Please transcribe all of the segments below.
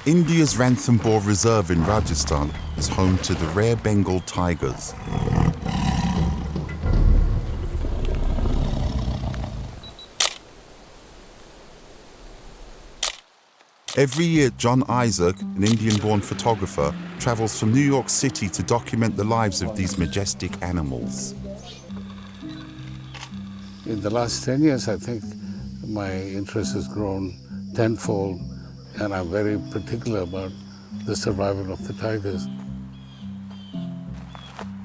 India's Ranthambore Reserve in Rajasthan is home to the rare Bengal tigers. Every year, John Isaac, an Indian-born photographer, travels from New York City to document the lives of these majestic animals. In the last 10 years, I think my interest has grown tenfold, and I'm very particular about the survival of the tigers.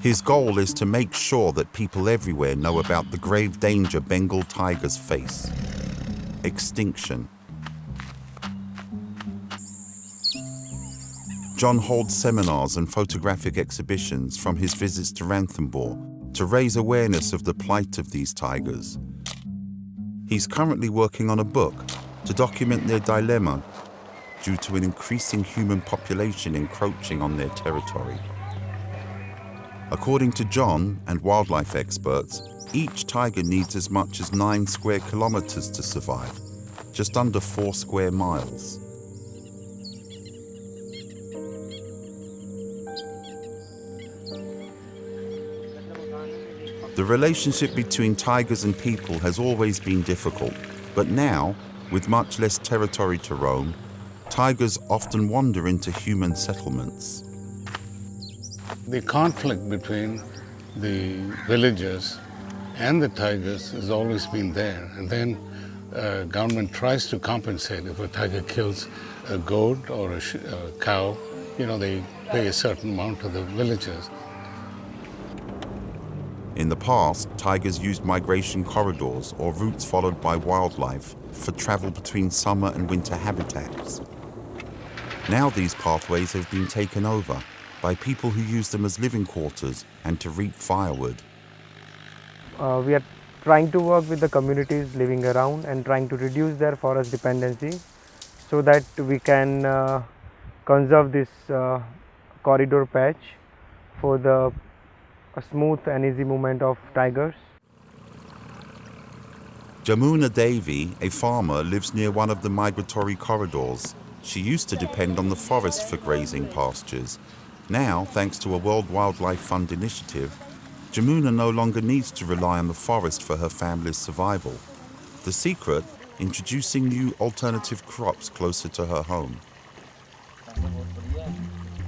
His goal is to make sure that people everywhere know about the grave danger Bengal tigers face: extinction. John holds seminars and photographic exhibitions from his visits to Ranthambore to raise awareness of the plight of these tigers. He's currently working on a book to document their dilemma due to an increasing human population encroaching on their territory. According to John and wildlife experts, each tiger needs as much as 9 square kilometers to survive, just under 4 square miles. The relationship between tigers and people has always been difficult, but now, with much less territory to roam, tigers often wander into human settlements. The conflict between the villagers and the tigers has always been there, and then government tries to compensate. If a tiger kills a goat or a cow, they pay a certain amount to the villagers. In the past, tigers used migration corridors or routes followed by wildlife for travel between summer and winter habitats. Now these pathways have been taken over by people who use them as living quarters and to reap firewood. We are trying to work with the communities living around and trying to reduce their forest dependency so that we can conserve this corridor patch for the smooth and easy movement of tigers. Jamuna Devi, a farmer, lives near one of the migratory corridors. She used to depend on the forest for grazing pastures. Now, thanks to a World Wildlife Fund initiative, Jamuna no longer needs to rely on the forest for her family's survival. The secret? Introducing new alternative crops closer to her home.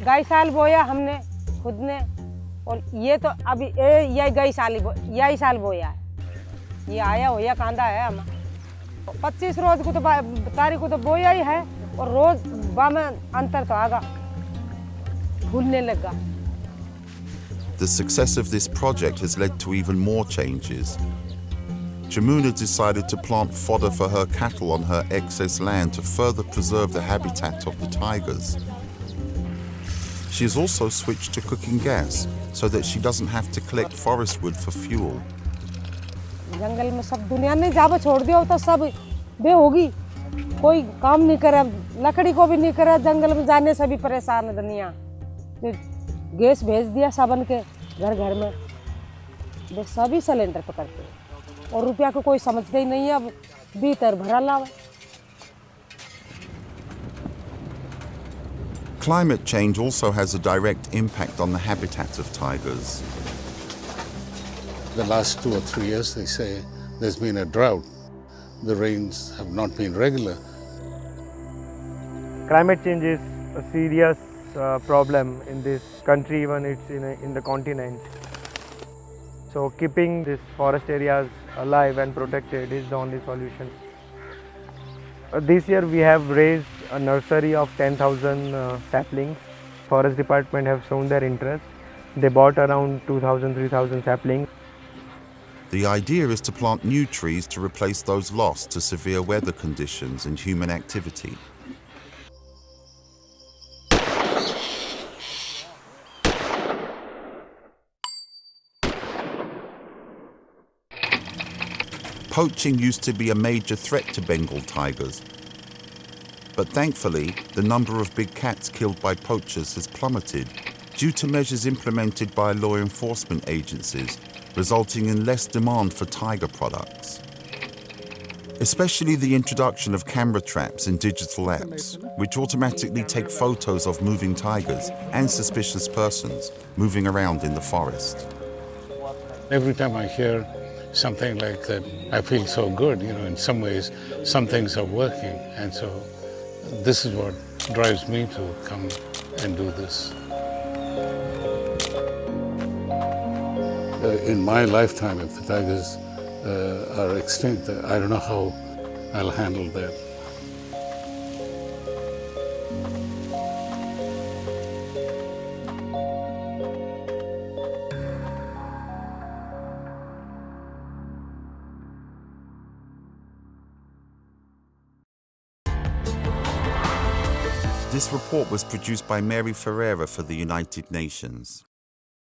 गई साल बोया हमने खुद ने, और ये तो अभी यही साल बोया है। ये आया होया कांदा है हम 25 रोज को तो तारीख को तो बोया ही है, और रोज बा में अंतर तो आगा भूलने लगा. The success of this project has led to even more changes. Jamuna decided to plant fodder for her cattle on her excess land to further preserve the habitat of the tigers. She has also switched to cooking gas so that she doesn't have to collect forest wood for fuel. जंगल में सब दुनिया ने जाबो छोड़ दिया तो सब बे होगी, कोई काम नहीं करे, लकड़ी को भी नहीं करे, जंगल में जाने से भी परेशान है दुनिया. गैस भेज दिया सबन के घर घर में, वे सभी सिलेंडर पकड़ते हैं और रुपया को कोई समझते ही नहीं है. अब भीतर भरा लावा. Climate change also has a direct impact on the habitat of tigers. The last 2 or 3 years, they say, there's been a drought. The rains have not been regular. Climate change is a serious problem in this country, even it's in the continent. So keeping these forest areas alive and protected is the only solution. This year we have raised a nursery of 10,000 saplings. Forest department have shown their interest. They bought around 2,000-3,000 saplings. The idea is to plant new trees to replace those lost to severe weather conditions and human activity. Poaching used to be a major threat to Bengal tigers, but thankfully the number of big cats killed by poachers has plummeted due to measures implemented by law enforcement agencies, resulting in less demand for tiger products. especially the introduction of camera traps and digital apps, which automatically take photos of moving tigers and suspicious persons moving around in the forest. Every time I hear something like that, I feel so good. In some ways, some things are working. And so this is what drives me to come and do this. In my lifetime, if the tigers are extinct, I don't know how I'll handle that. This report was produced by Mary Ferreira for the United Nations.